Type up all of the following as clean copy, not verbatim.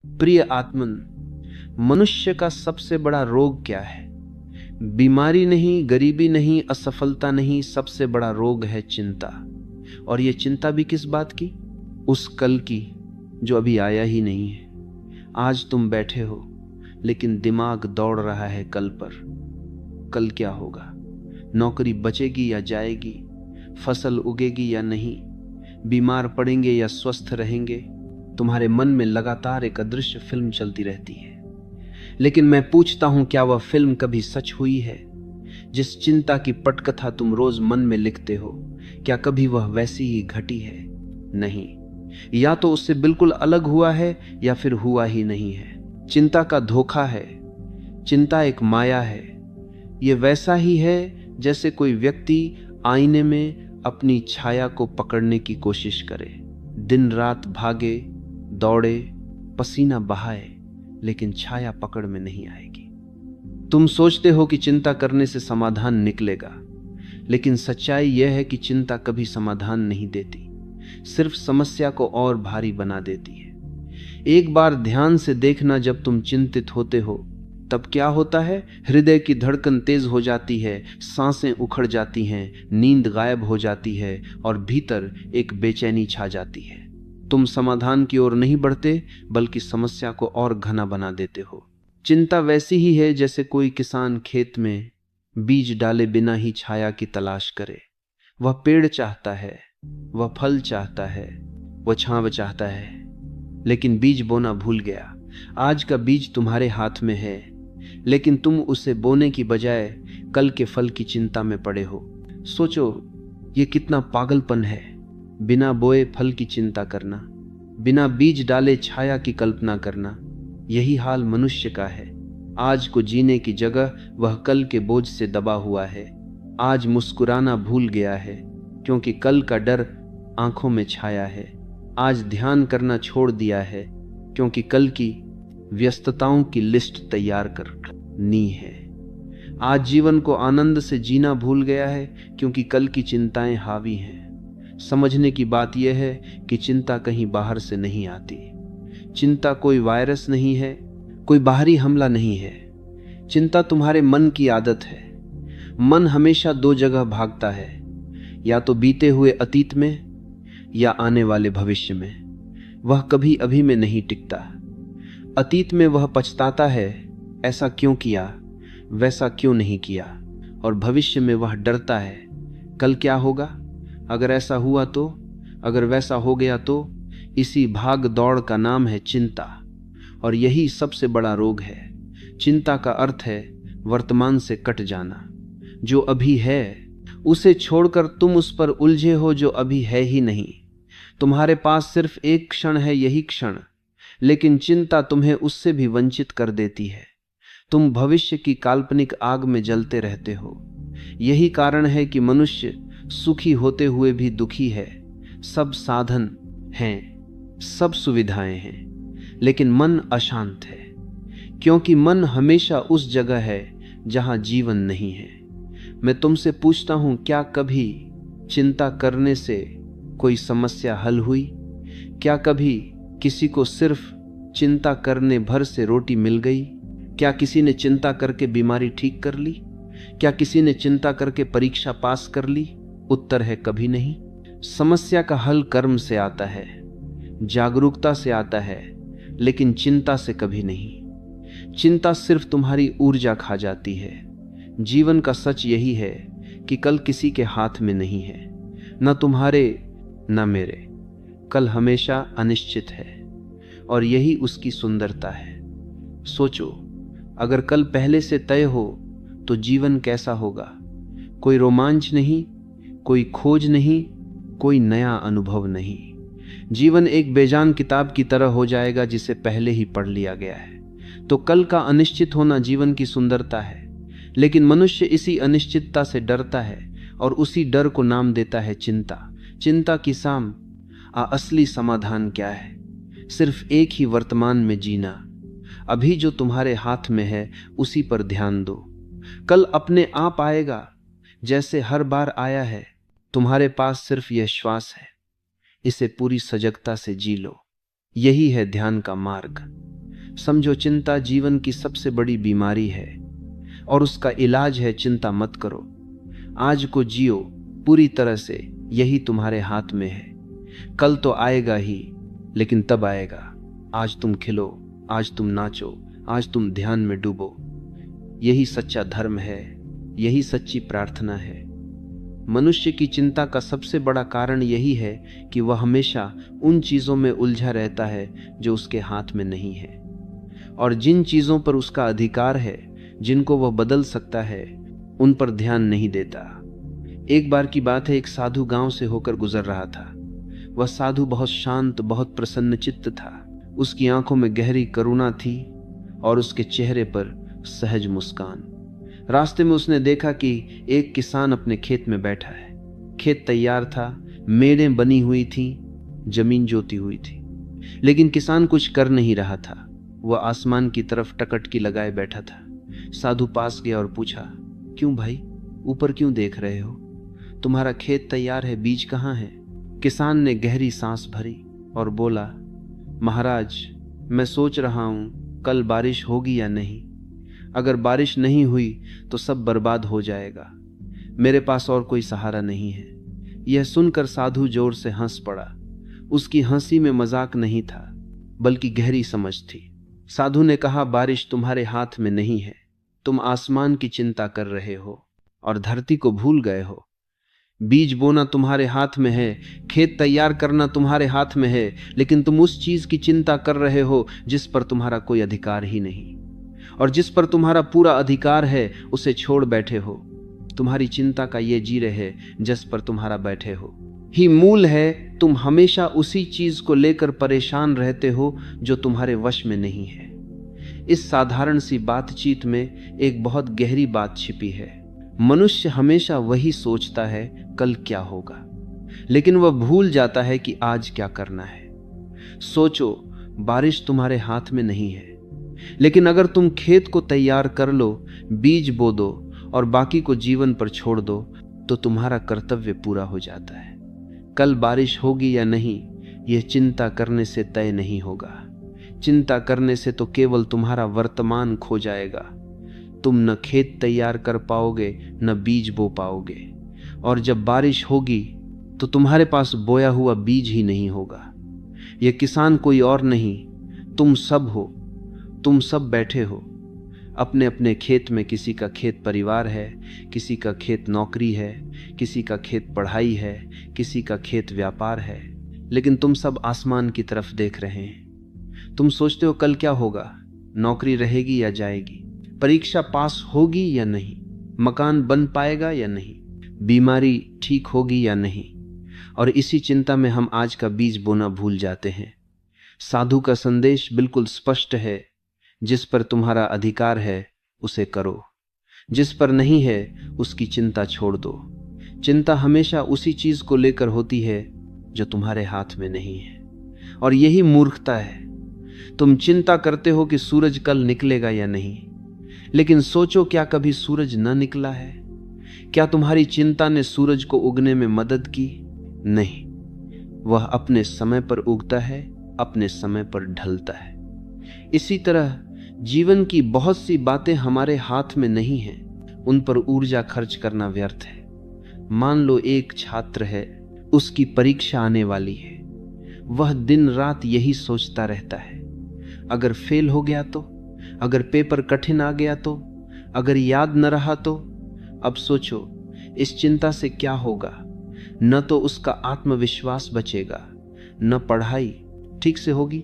प्रिय आत्मन, मनुष्य का सबसे बड़ा रोग क्या है? बीमारी नहीं, गरीबी नहीं, असफलता नहीं, सबसे बड़ा रोग है चिंता। और ये चिंता भी किस बात की? उस कल की जो अभी आया ही नहीं है। आज तुम बैठे हो लेकिन दिमाग दौड़ रहा है कल पर। कल क्या होगा? नौकरी बचेगी या जाएगी? फसल उगेगी या नहीं? बीमार पड़ेंगे या स्वस्थ रहेंगे? तुम्हारे मन में लगातार एक अदृश्य फिल्म चलती रहती है। लेकिन मैं पूछता हूं, क्या वह फिल्म कभी सच हुई है? जिस चिंता की पटकथा तुम रोज मन में लिखते हो, क्या कभी वह वैसी ही घटी है? नहीं, या तो उससे बिल्कुल अलग हुआ है या फिर हुआ ही नहीं है। चिंता का धोखा है। चिंता एक माया है। यह वैसा ही है जैसे कोई व्यक्ति आईने में अपनी छाया को पकड़ने की कोशिश करे, दिन रात भागे, दौड़े, पसीना बहाए, लेकिन छाया पकड़ में नहीं आएगी। तुम सोचते हो कि चिंता करने से समाधान निकलेगा, लेकिन सच्चाई यह है कि चिंता कभी समाधान नहीं देती, सिर्फ समस्या को और भारी बना देती है। एक बार ध्यान से देखना, जब तुम चिंतित होते हो तब क्या होता है? हृदय की धड़कन तेज हो जाती है, सांसें उखड़ जाती हैं, नींद गायब हो जाती है और भीतर एक बेचैनी छा जाती है। तुम समाधान की ओर नहीं बढ़ते, बल्कि समस्या को और घना बना देते हो। चिंता वैसी ही है जैसे कोई किसान खेत में बीज डाले बिना ही छाया की तलाश करे। वह पेड़ चाहता है, वह फल चाहता है, वह छांव चाहता है, लेकिन बीज बोना भूल गया। आज का बीज तुम्हारे हाथ में है, लेकिन तुम उसे बोने की बजाय कल के फल की चिंता में पड़े हो। सोचो, ये कितना पागलपन है। बिना बोए फल की चिंता करना, बिना बीज डाले छाया की कल्पना करना। यही हाल मनुष्य का है। आज को जीने की जगह वह कल के बोझ से दबा हुआ है। आज मुस्कुराना भूल गया है, क्योंकि कल का डर आंखों में छाया है। आज ध्यान करना छोड़ दिया है, क्योंकि कल की व्यस्तताओं की लिस्ट तैयार करनी है। आज जीवन को आनंद से जीना भूल गया है, क्योंकि कल की चिंताएं हावी हैं। समझने की बात यह है कि चिंता कहीं बाहर से नहीं आती। चिंता कोई वायरस नहीं है, कोई बाहरी हमला नहीं है। चिंता तुम्हारे मन की आदत है। मन हमेशा दो जगह भागता है, या तो बीते हुए अतीत में या आने वाले भविष्य में। वह कभी अभी में नहीं टिकता। अतीत में वह पछताता है, ऐसा क्यों किया, वैसा क्यों नहीं किया, और भविष्य में वह डरता है, कल क्या होगा, अगर ऐसा हुआ तो, अगर वैसा हो गया तो। इसी भाग दौड़ का नाम है चिंता, और यही सबसे बड़ा रोग है। चिंता का अर्थ है वर्तमान से कट जाना। जो अभी है उसे छोड़कर तुम उस पर उलझे हो जो अभी है ही नहीं। तुम्हारे पास सिर्फ एक क्षण है, यही क्षण, लेकिन चिंता तुम्हें उससे भी वंचित कर देती है। तुम भविष्य की काल्पनिक आग में जलते रहते हो। यही कारण है कि मनुष्य सुखी होते हुए भी दुखी है। सब साधन हैं, सब सुविधाएं हैं, लेकिन मन अशांत है, क्योंकि मन हमेशा उस जगह है जहां जीवन नहीं है। मैं तुमसे पूछता हूं, क्या कभी चिंता करने से कोई समस्या हल हुई? क्या कभी किसी को सिर्फ चिंता करने भर से रोटी मिल गई? क्या किसी ने चिंता करके बीमारी ठीक कर ली? क्या किसी ने चिंता करके परीक्षा पास कर ली? उत्तर है, कभी नहीं। समस्या का हल कर्म से आता है, जागरूकता से आता है, लेकिन चिंता से कभी नहीं। चिंता सिर्फ तुम्हारी ऊर्जा खा जाती है। जीवन का सच यही है कि कल किसी के हाथ में नहीं है, न तुम्हारे न मेरे। कल हमेशा अनिश्चित है, और यही उसकी सुंदरता है। सोचो, अगर कल पहले से तय हो तो जीवन कैसा होगा? कोई रोमांच नहीं, कोई खोज नहीं, कोई नया अनुभव नहीं। जीवन एक बेजान किताब की तरह हो जाएगा जिसे पहले ही पढ़ लिया गया है। तो कल का अनिश्चित होना जीवन की सुंदरता है, लेकिन मनुष्य इसी अनिश्चितता से डरता है और उसी डर को नाम देता है चिंता। चिंता की साम असली समाधान क्या है? सिर्फ एक ही वर्तमान में जीना। अभी जो तुम्हारे हाथ में है उसी पर ध्यान दो। कल अपने आप आएगा, जैसे हर बार आया है। तुम्हारे पास सिर्फ यह श्वास है, इसे पूरी सजगता से जी लो। यही है ध्यान का मार्ग। समझो, चिंता जीवन की सबसे बड़ी बीमारी है और उसका इलाज है चिंता मत करो। आज को जियो पूरी तरह से, यही तुम्हारे हाथ में है। कल तो आएगा ही, लेकिन तब आएगा। आज तुम खिलो, आज तुम नाचो, आज तुम ध्यान में डूबो। यही सच्चा धर्म है, यही सच्ची प्रार्थना है। मनुष्य की चिंता का सबसे बड़ा कारण यही है कि वह हमेशा उन चीजों में उलझा रहता है जो उसके हाथ में नहीं है, और जिन चीजों पर उसका अधिकार है, जिनको वह बदल सकता है, उन पर ध्यान नहीं देता। एक बार की बात है, एक साधु गांव से होकर गुजर रहा था। वह साधु बहुत शांत, बहुत प्रसन्न चित्त था। उसकी आंखों में गहरी करुणा थी और उसके चेहरे पर सहज मुस्कान। रास्ते में उसने देखा कि एक किसान अपने खेत में बैठा है। खेत तैयार था, मेड़ें बनी हुई थी, जमीन जोती हुई थी, लेकिन किसान कुछ कर नहीं रहा था। वह आसमान की तरफ टकटकी लगाए बैठा था। साधु पास गया और पूछा, क्यों भाई, ऊपर क्यों देख रहे हो? तुम्हारा खेत तैयार है, बीज कहाँ है? किसान ने गहरी सांस भरी और बोला, महाराज, मैं सोच रहा हूं कल बारिश होगी या नहीं। अगर बारिश नहीं हुई तो सब बर्बाद हो जाएगा। मेरे पास और कोई सहारा नहीं है। यह सुनकर साधु जोर से हंस पड़ा। उसकी हंसी में मजाक नहीं था, बल्कि गहरी समझ थी। साधु ने कहा, बारिश तुम्हारे हाथ में नहीं है। तुम आसमान की चिंता कर रहे हो और धरती को भूल गए हो। बीज बोना तुम्हारे हाथ में है, खेत तैयार करना तुम्हारे हाथ में है, लेकिन तुम उस चीज की चिंता कर रहे हो जिस पर तुम्हारा कोई अधिकार ही नहीं, और जिस पर तुम्हारा पूरा अधिकार है उसे छोड़ बैठे हो। तुम्हारी चिंता का ये जीरे है जिस पर तुम्हारा बैठे हो ही मूल है। तुम हमेशा उसी चीज को लेकर परेशान रहते हो जो तुम्हारे वश में नहीं है। इस साधारण सी बातचीत में एक बहुत गहरी बात छिपी है। मनुष्य हमेशा वही सोचता है कल क्या होगा, लेकिन वह भूल जाता है कि आज क्या करना है। सोचो, बारिश तुम्हारे हाथ में नहीं है, लेकिन अगर तुम खेत को तैयार कर लो, बीज बो दो और बाकी को जीवन पर छोड़ दो, तो तुम्हारा कर्तव्य पूरा हो जाता है। कल बारिश होगी या नहीं, यह चिंता करने से तय नहीं होगा। चिंता करने से तो केवल तुम्हारा वर्तमान खो जाएगा। तुम न खेत तैयार कर पाओगे, न बीज बो पाओगे, और जब बारिश होगी तो तुम्हारे पास बोया हुआ बीज ही नहीं होगा। यह किसान कोई और नहीं, तुम सब हो। तुम सब बैठे हो अपने अपने खेत में। किसी का खेत परिवार है, किसी का खेत नौकरी है, किसी का खेत पढ़ाई है, किसी का खेत व्यापार है, लेकिन तुम सब आसमान की तरफ देख रहे हैं। तुम सोचते हो कल क्या होगा, नौकरी रहेगी या जाएगी, परीक्षा पास होगी या नहीं, मकान बन पाएगा या नहीं, बीमारी ठीक होगी या नहीं, और इसी चिंता में हम आज का बीज बोना भूल जाते हैं। साधु का संदेश बिल्कुल स्पष्ट है, जिस पर तुम्हारा अधिकार है उसे करो, जिस पर नहीं है उसकी चिंता छोड़ दो। चिंता हमेशा उसी चीज को लेकर होती है जो तुम्हारे हाथ में नहीं है, और यही मूर्खता है। तुम चिंता करते हो कि सूरज कल निकलेगा या नहीं, लेकिन सोचो, क्या कभी सूरज न निकला है? क्या तुम्हारी चिंता ने सूरज को उगने में मदद की? नहीं, वह अपने समय पर उगता है, अपने समय पर ढलता है। इसी तरह जीवन की बहुत सी बातें हमारे हाथ में नहीं हैं, उन पर ऊर्जा खर्च करना व्यर्थ है। मान लो एक छात्र है, उसकी परीक्षा आने वाली है। वह दिन रात यही सोचता रहता है, अगर फेल हो गया तो, अगर पेपर कठिन आ गया तो, अगर याद न रहा तो। अब सोचो, इस चिंता से क्या होगा? न तो उसका आत्मविश्वास बचेगा, न पढ़ाई ठीक से होगी।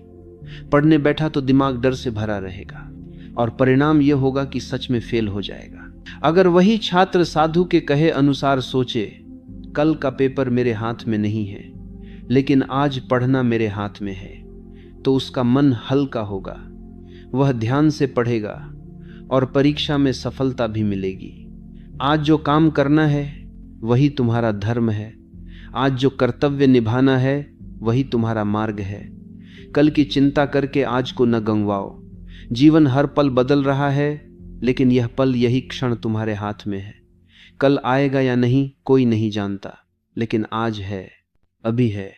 पढ़ने बैठा तो दिमाग डर से भरा रहेगा, और परिणाम यह होगा कि सच में फेल हो जाएगा। अगर वही छात्र साधु के कहे अनुसार सोचे, कल का पेपर मेरे हाथ में नहीं है, लेकिन आज पढ़ना मेरे हाथ में है, तो उसका मन हल्का होगा। वह ध्यान से पढ़ेगा और परीक्षा में सफलता भी मिलेगी। आज जो काम करना है वही तुम्हारा धर्म है। आज जो कर्तव्य निभाना है वही तुम्हारा मार्ग है। कल की चिंता करके आज को न गंवाओ। जीवन हर पल बदल रहा है, लेकिन यह पल, यही क्षण तुम्हारे हाथ में है। कल आएगा या नहीं कोई नहीं जानता, लेकिन आज है, अभी है,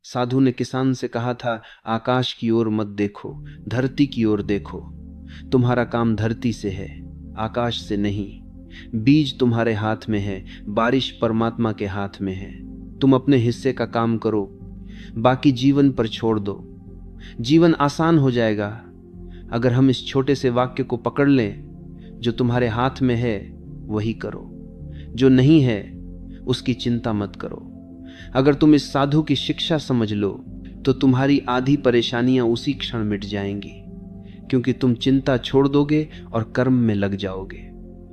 साधु ने किसान से कहा था, आकाश की ओर मत देखो, धरती की ओर देखो। तुम्हारा काम धरती से है, आकाश से नहीं। बीज तुम्हारे हाथ में है, बारिश परमात्मा के हाथ में है। तुम अपने हिस्से का काम करो, बाकी जीवन पर छोड़ दो। जीवन आसान हो जाएगा अगर हम इस छोटे से वाक्य को पकड़ लें, जो तुम्हारे हाथ में है वही करो, जो नहीं है उसकी चिंता मत करो। अगर तुम इस साधु की शिक्षा समझ लो तो तुम्हारी आधी परेशानियां उसी क्षण मिट जाएंगी, क्योंकि तुम चिंता छोड़ दोगे और कर्म में लग जाओगे।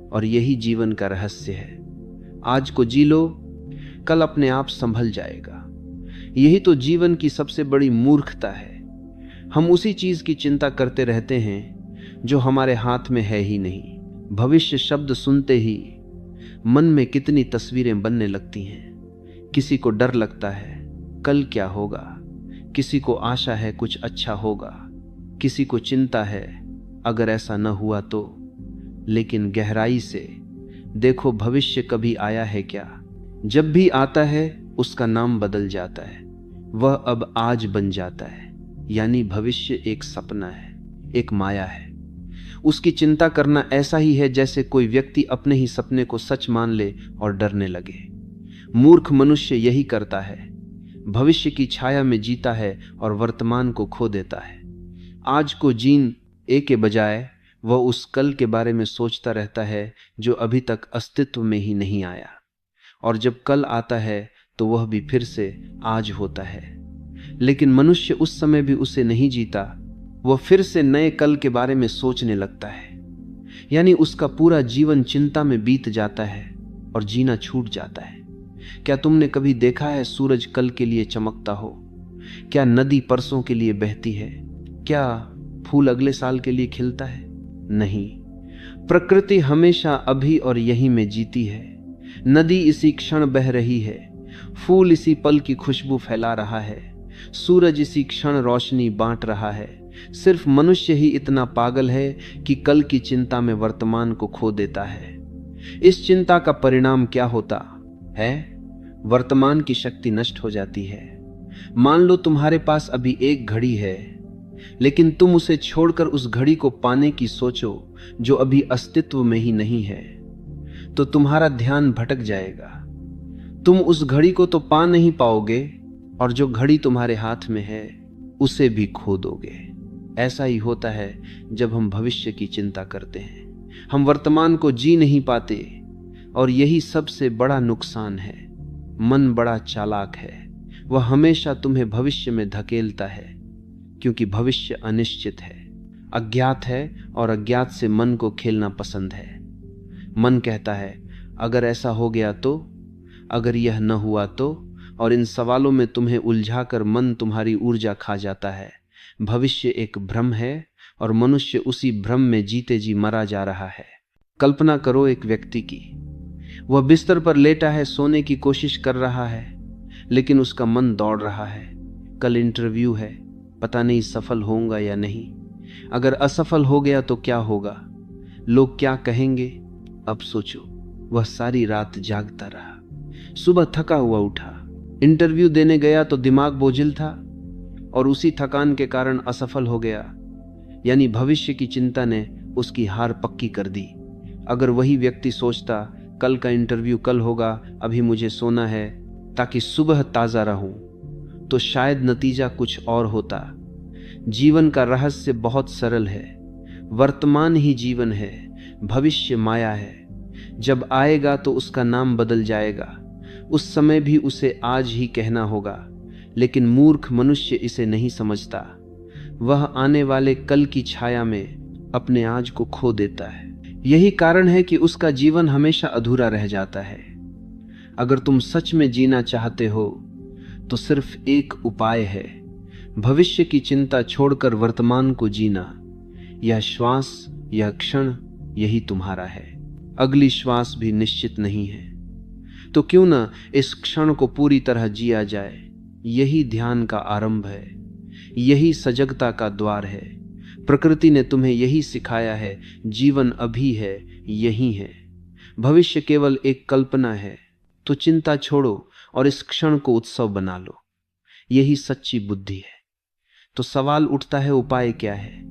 और यही जीवन का रहस्य है। आज को जी लो, कल अपने आप संभल जाएगा। यही तो जीवन की सबसे बड़ी मूर्खता है। हम उसी चीज की चिंता करते रहते हैं जो हमारे हाथ में है ही नहीं। भविष्य शब्द सुनते ही मन में कितनी तस्वीरें बनने लगती हैं। किसी को डर लगता है कल क्या होगा, किसी को आशा है कुछ अच्छा होगा, किसी को चिंता है अगर ऐसा न हुआ तो। लेकिन गहराई से देखो, भविष्य कभी आया है क्या? जब भी आता है उसका नाम बदल जाता है, वह अब आज बन जाता है। यानी भविष्य एक सपना है, एक माया है। उसकी चिंता करना ऐसा ही है जैसे कोई व्यक्ति अपने ही सपने को सच मान ले और डरने लगे। मूर्ख मनुष्य यही करता है, भविष्य की छाया में जीता है और वर्तमान को खो देता है। आज को जीने के बजाय वह उस कल के बारे में सोचता रहता है जो अभी तक अस्तित्व में ही नहीं आया। और जब कल आता है तो वह भी फिर से आज होता है। लेकिन मनुष्य उस समय भी उसे नहीं जीता, वह फिर से नए कल के बारे में सोचने लगता है। यानी उसका पूरा जीवन चिंता में बीत जाता है और जीना छूट जाता है। क्या तुमने कभी देखा है सूरज कल के लिए चमकता हो? क्या नदी परसों के लिए बहती है? क्या फूल अगले साल के लिए खिलता है? नहीं। प्रकृति हमेशा अभी और यहीं में जीती है। नदी इसी क्षण बह रही है, फूल इसी पल की खुशबू फैला रहा है, सूरज इसी क्षण रोशनी बांट रहा है। सिर्फ मनुष्य ही इतना पागल है कि कल की चिंता में वर्तमान को खो देता है। इस चिंता का परिणाम क्या होता है? वर्तमान की शक्ति नष्ट हो जाती है। मान लो तुम्हारे पास अभी एक घड़ी है, लेकिन तुम उसे छोड़कर उस घड़ी को पाने की सोचो जो अभी अस्तित्व में ही नहीं है, तो तुम्हारा ध्यान भटक जाएगा। तुम उस घड़ी को तो पा नहीं पाओगे और जो घड़ी तुम्हारे हाथ में है उसे भी खो दोगे। ऐसा ही होता है जब हम भविष्य की चिंता करते हैं। हम वर्तमान को जी नहीं पाते और यही सबसे बड़ा नुकसान है। मन बड़ा चालाक है, वह हमेशा तुम्हें भविष्य में धकेलता है, क्योंकि भविष्य अनिश्चित है, अज्ञात है और अज्ञात से मन को खेलना पसंद है। मन कहता है अगर ऐसा हो गया तो, अगर यह न हुआ तो, और इन सवालों में तुम्हें उलझाकर मन तुम्हारी ऊर्जा खा जाता है। भविष्य एक भ्रम है और मनुष्य उसी भ्रम में जीते जी मरा जा रहा है। कल्पना करो एक व्यक्ति की, वह बिस्तर पर लेटा है, सोने की कोशिश कर रहा है, लेकिन उसका मन दौड़ रहा है। कल इंटरव्यू है, पता नहीं सफल होऊंगा या नहीं। अगर असफल हो गया तो क्या होगा? लोग क्या कहेंगे? अब सोचो। वह सारी रात जागता रहा, सुबह थका हुआ उठा, इंटरव्यू देने गया तो दिमाग बोझिल था और उसी थकान के कारण असफल हो गया। यानी भविष्य की चिंता ने उसकी हार पक्की कर दी। अगर वही व्यक्ति सोचता कल का इंटरव्यू कल होगा, अभी मुझे सोना है ताकि सुबह ताजा रहूं, तो शायद नतीजा कुछ और होता। जीवन का रहस्य बहुत सरल है। वर्तमान ही जीवन है, भविष्य माया है। जब आएगा तो उसका नाम बदल जाएगा। उस समय भी उसे आज ही कहना होगा, लेकिन मूर्ख मनुष्य इसे नहीं समझता। वह आने वाले कल की छाया में अपने आज को खो देता है। यही कारण है कि उसका जीवन हमेशा अधूरा रह जाता है। अगर तुम सच में जीना चाहते हो तो सिर्फ एक उपाय है, भविष्य की चिंता छोड़कर वर्तमान को जीना। यह श्वास, यह क्षण, यही तुम्हारा है। अगली श्वास भी निश्चित नहीं है, तो क्यों ना इस क्षण को पूरी तरह जिया जाए। यही ध्यान का आरंभ है, यही सजगता का द्वार है। प्रकृति ने तुम्हें यही सिखाया है। जीवन अभी है, यही है। भविष्य केवल एक कल्पना है। तो चिंता छोड़ो और इस क्षण को उत्सव बना लो। यही सच्ची बुद्धि है। तो सवाल उठता है, उपाय क्या है?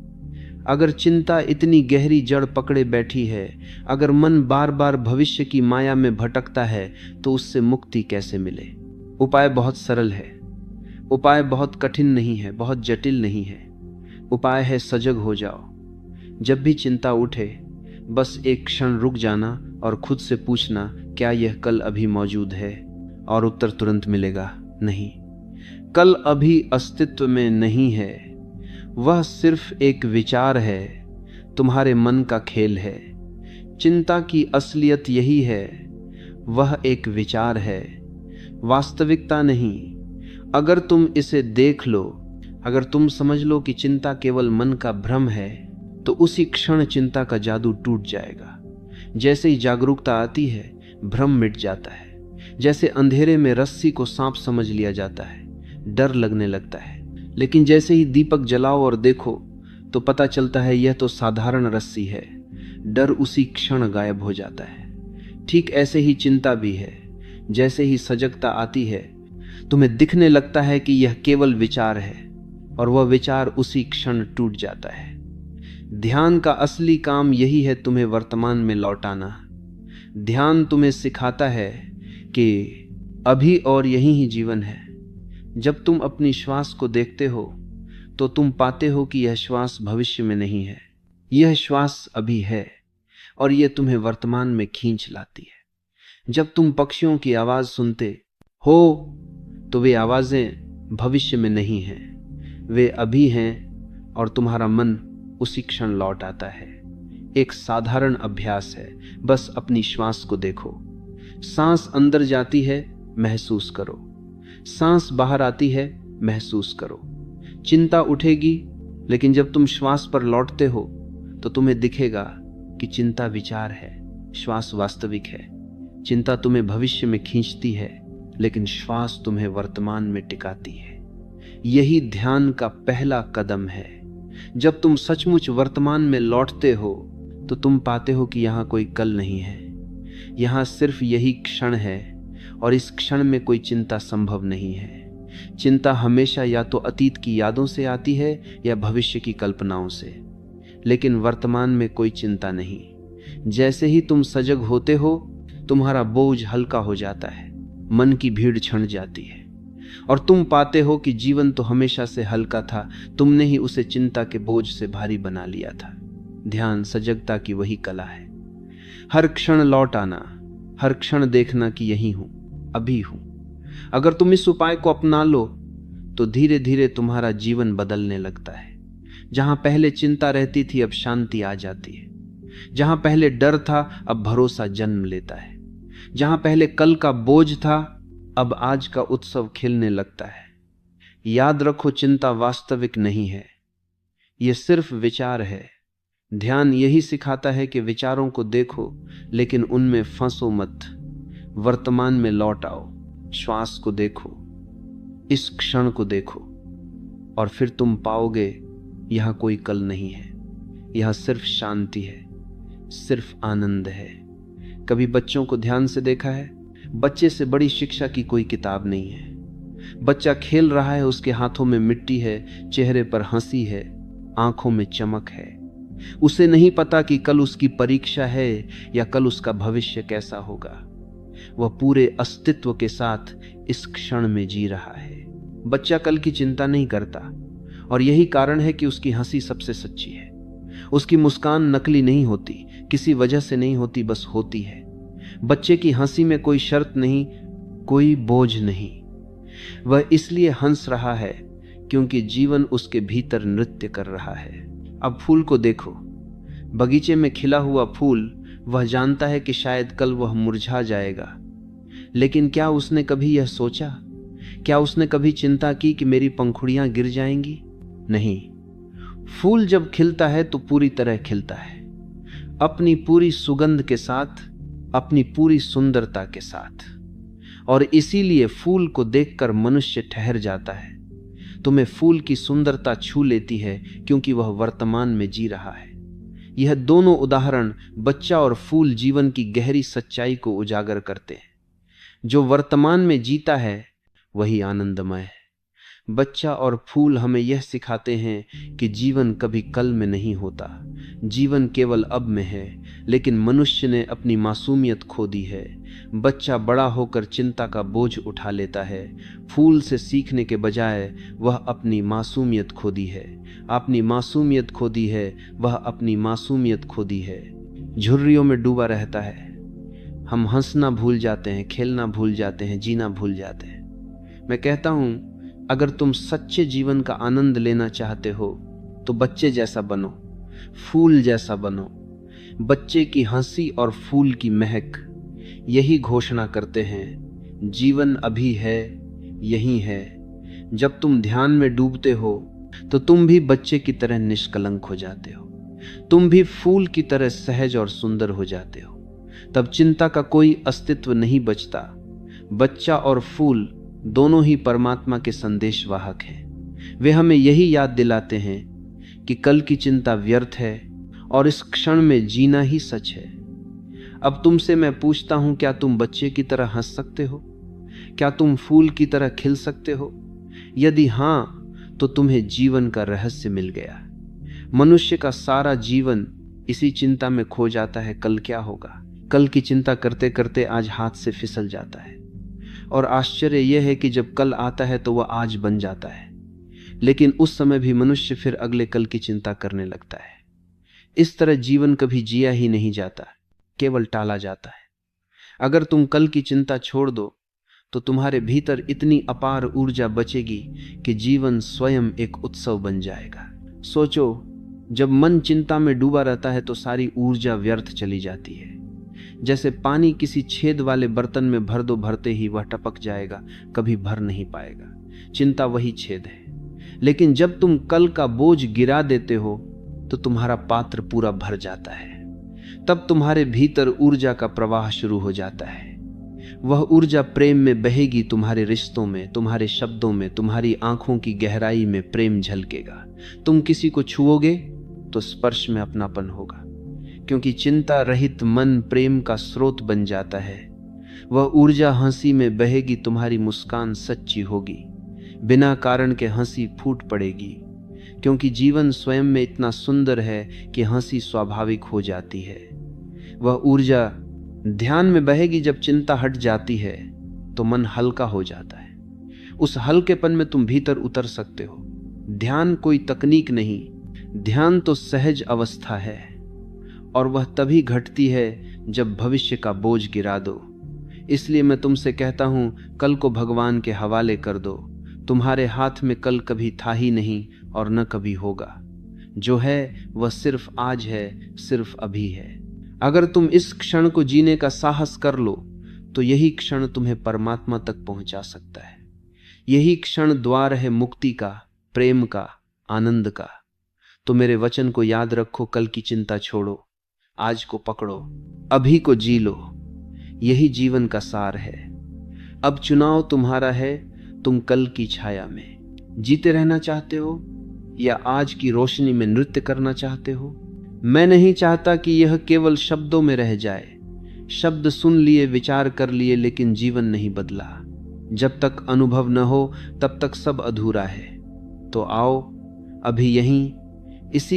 अगर चिंता इतनी गहरी जड़ पकड़े बैठी है, अगर मन बार बार भविष्य की माया में भटकता है, तो उससे मुक्ति कैसे मिले? उपाय बहुत सरल है। उपाय बहुत कठिन नहीं है, बहुत जटिल नहीं है। उपाय है, सजग हो जाओ। जब भी चिंता उठे, बस एक क्षण रुक जाना और खुद से पूछना, क्या यह कल अभी मौजूद है? और उत्तर तुरंत मिलेगा, नहीं। कल अभी अस्तित्व में नहीं है, वह सिर्फ एक विचार है, तुम्हारे मन का खेल है। चिंता की असलियत यही है, वह एक विचार है, वास्तविकता नहीं। अगर तुम इसे देख लो, अगर तुम समझ लो कि चिंता केवल मन का भ्रम है, तो उसी क्षण चिंता का जादू टूट जाएगा। जैसे ही जागरूकता आती है, भ्रम मिट जाता है। जैसे अंधेरे में रस्सी को सांप समझ लिया जाता है, डर लगने लगता है। लेकिन जैसे ही दीपक जलाओ और देखो, तो पता चलता है यह तो साधारण रस्सी है। डर उसी क्षण गायब हो जाता है। ठीक ऐसे ही चिंता भी है। जैसे ही सजगता आती है, तुम्हें दिखने लगता है कि यह केवल विचार है, और वह विचार उसी क्षण टूट जाता है। ध्यान का असली काम यही है, तुम्हें वर्तमान में लौटाना। ध्यान तुम्हें सिखाता है कि अभी और यही ही जीवन है। जब तुम अपनी श्वास को देखते हो, तो तुम पाते हो कि यह श्वास भविष्य में नहीं है, यह श्वास अभी है, और यह तुम्हें वर्तमान में खींच लाती है। जब तुम पक्षियों की आवाज सुनते हो, तो वे आवाजें भविष्य में नहीं हैं, वे अभी हैं, और तुम्हारा मन उसी क्षण लौट आता है। एक साधारण अभ्यास है, बस अपनी श्वास को देखो। सांस अंदर जाती है, महसूस करो। सांस बाहर आती है, महसूस करो। चिंता उठेगी, लेकिन जब तुम श्वास पर लौटते हो, तो तुम्हें दिखेगा कि चिंता विचार है, श्वास वास्तविक है। चिंता तुम्हें भविष्य में खींचती है, लेकिन श्वास तुम्हें वर्तमान में टिकाती है। यही ध्यान का पहला कदम है। जब तुम सचमुच वर्तमान में लौटते हो, तो तुम पाते हो कि यहाँ कोई कल नहीं है, यहाँ सिर्फ यही क्षण है, और इस क्षण में कोई चिंता संभव नहीं है। चिंता हमेशा या तो अतीत की यादों से आती है या भविष्य की कल्पनाओं से, लेकिन वर्तमान में कोई चिंता नहीं। जैसे ही तुम सजग होते हो, तुम्हारा बोझ हल्का हो जाता है, मन की भीड़ छंट जाती है, और तुम पाते हो कि जीवन तो हमेशा से हल्का था, तुमने ही उसे चिंता के बोझ से भारी बना लिया था। ध्यान सजगता की वही कला है। हर क्षण लौट आना, हर क्षण देखना कि यही हूं, अभी हूं। अगर तुम इस उपाय को अपना लो, तो धीरे धीरे तुम्हारा जीवन बदलने लगता है। जहां पहले चिंता रहती थी, अब शांति आ जाती है। जहां पहले डर था, अब भरोसा जन्म लेता है। जहां पहले कल का बोझ था, अब आज का उत्सव खिलने लगता है। याद रखो, चिंता वास्तविक नहीं है, यह सिर्फ विचार है। ध्यान यही सिखाता है कि विचारों को देखो, लेकिन उनमें फंसो मत। वर्तमान में लौट आओ, श्वास को देखो, इस क्षण को देखो, और फिर तुम पाओगे यहां कोई कल नहीं है, यहां सिर्फ शांति है, सिर्फ आनंद है। कभी बच्चों को ध्यान से देखा है? बच्चे से बड़ी शिक्षा की कोई किताब नहीं है। बच्चा खेल रहा है, उसके हाथों में मिट्टी है, चेहरे पर हंसी है, आंखों में चमक है। उसे नहीं पता कि कल उसकी परीक्षा है या कल उसका भविष्य कैसा होगा। वह पूरे अस्तित्व के साथ इस क्षण में जी रहा है। बच्चा कल की चिंता नहीं करता, और यही कारण है कि उसकी हंसी सबसे सच्ची है। उसकी मुस्कान नकली नहीं होती, किसी वजह से नहीं होती, बस होती है। बच्चे की हंसी में कोई शर्त नहीं, कोई बोझ नहीं। वह इसलिए हंस रहा है क्योंकि जीवन उसके भीतर नृत्य कर रहा है। अब फूल को देखो, बगीचे में खिला हुआ फूल, वह जानता है कि शायद कल वह मुरझा जाएगा, लेकिन क्या उसने कभी यह सोचा? क्या उसने कभी चिंता की कि मेरी पंखुड़ियां गिर जाएंगी? नहीं। फूल जब खिलता है तो पूरी तरह खिलता है, अपनी पूरी सुगंध के साथ, अपनी पूरी सुंदरता के साथ। और इसीलिए फूल को देखकर मनुष्य ठहर जाता है। तुम्हें फूल की सुंदरता छू लेती है क्योंकि वह वर्तमान में जी रहा है। यह दोनों उदाहरण, बच्चा और फूल, जीवन की गहरी सच्चाई को उजागर करते हैं। जो वर्तमान में जीता है वही आनंदमय है। बच्चा और फूल हमें यह सिखाते हैं कि जीवन कभी कल में नहीं होता, जीवन केवल अब में है। लेकिन मनुष्य ने अपनी मासूमियत खो दी है। बच्चा बड़ा होकर चिंता का बोझ उठा लेता है। फूल से सीखने के बजाय वह अपनी मासूमियत खो दी है। अपनी मासूमियत खो दी है, वह अपनी मासूमियत खो दी है। झुर्रियों में डूबा रहता है। हम हंसना भूल जाते हैं, खेलना भूल जाते हैं, जीना भूल जाते हैं। मैं कहता हूं, अगर तुम सच्चे जीवन का आनंद लेना चाहते हो तो बच्चे जैसा बनो, फूल जैसा बनो। बच्चे की हंसी और फूल की महक यही घोषणा करते हैं, जीवन अभी है, यही है। जब तुम ध्यान में डूबते हो तो तुम भी बच्चे की तरह निष्कलंक हो जाते हो, तुम भी फूल की तरह सहज और सुंदर हो जाते हो। तब चिंता का कोई अस्तित्व नहीं बचता। बच्चा और फूल दोनों ही परमात्मा के संदेशवाहक हैं। वे हमें यही याद दिलाते हैं कि कल की चिंता व्यर्थ है और इस क्षण में जीना ही सच है। अब तुमसे मैं पूछता हूं, क्या तुम बच्चे की तरह हंस सकते हो? क्या तुम फूल की तरह खिल सकते हो? यदि हां, तो तुम्हें जीवन का रहस्य मिल गया। मनुष्य का सारा जीवन इसी चिंता में खो जाता है, कल क्या होगा। कल की चिंता करते करते आज हाथ से फिसल जाता है। और आश्चर्य यह है कि जब कल आता है तो वह आज बन जाता है, लेकिन उस समय भी मनुष्य फिर अगले कल की चिंता करने लगता है। इस तरह जीवन कभी जिया ही नहीं जाता, केवल टाला जाता है। अगर तुम कल की चिंता छोड़ दो तो तुम्हारे भीतर इतनी अपार ऊर्जा बचेगी कि जीवन स्वयं एक उत्सव बन जाएगा। सोचो, जब मन चिंता में डूबा रहता है तो सारी ऊर्जा व्यर्थ चली जाती है। जैसे पानी किसी छेद वाले बर्तन में भर दो, भरते ही वह टपक जाएगा, कभी भर नहीं पाएगा। चिंता वही छेद है। लेकिन जब तुम कल का बोझ गिरा देते हो तो तुम्हारा पात्र पूरा भर जाता है। तब तुम्हारे भीतर ऊर्जा का प्रवाह शुरू हो जाता है। वह ऊर्जा प्रेम में बहेगी, तुम्हारे रिश्तों में, तुम्हारे शब्दों में, तुम्हारी आंखों की गहराई में प्रेम झलकेगा। तुम किसी को छुओगे तो स्पर्श में अपनापन होगा, क्योंकि चिंता रहित मन प्रेम का स्रोत बन जाता है। वह ऊर्जा हंसी में बहेगी, तुम्हारी मुस्कान सच्ची होगी, बिना कारण के हंसी फूट पड़ेगी, क्योंकि जीवन स्वयं में इतना सुंदर है कि हंसी स्वाभाविक हो जाती है। वह ऊर्जा ध्यान में बहेगी। जब चिंता हट जाती है तो मन हल्का हो जाता है। उस हल्केपन में तुम भीतर उतर सकते हो। ध्यान कोई तकनीक नहीं, ध्यान तो सहज अवस्था है, और वह तभी घटती है जब भविष्य का बोझ गिरा दो। इसलिए मैं तुमसे कहता हूं, कल को भगवान के हवाले कर दो। तुम्हारे हाथ में कल कभी था ही नहीं और न कभी होगा। जो है वह सिर्फ आज है, सिर्फ अभी है। अगर तुम इस क्षण को जीने का साहस कर लो तो यही क्षण तुम्हें परमात्मा तक पहुंचा सकता है। यही क्षण द्वार है मुक्ति का, प्रेम का, आनंद का। तो मेरे वचन को याद रखो, कल की चिंता छोड़ो, आज को पकड़ो, अभी को जी लो। यही जीवन का सार है। अब चुनाव तुम्हारा है, तुम कल की छाया में जीते रहना चाहते हो या आज की रोशनी में नृत्य करना चाहते हो। मैं नहीं चाहता कि यह केवल शब्दों में रह जाए। शब्द सुन लिए, विचार कर लिए, लेकिन जीवन नहीं बदला। जब तक अनुभव न हो तब तक सब अधूरा है। तो आओ अभी यहीं इसी